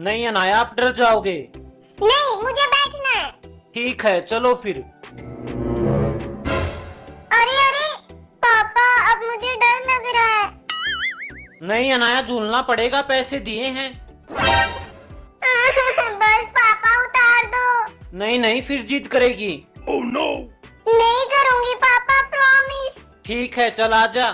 नहीं अनाया, आप डर जाओगे। नहीं, मुझे बैठना है। ठीक है, चलो फिर। अरे अरे पापा, अब मुझे डर लग रहा है। नहीं अनाया, झूलना पड़ेगा, पैसे दिए हैं। बस पापा, उतार दो। नहीं नहीं, फिर जिद करेगी। नहीं करूंगी पापा, प्रॉमिस। ठीक है, चल आजा।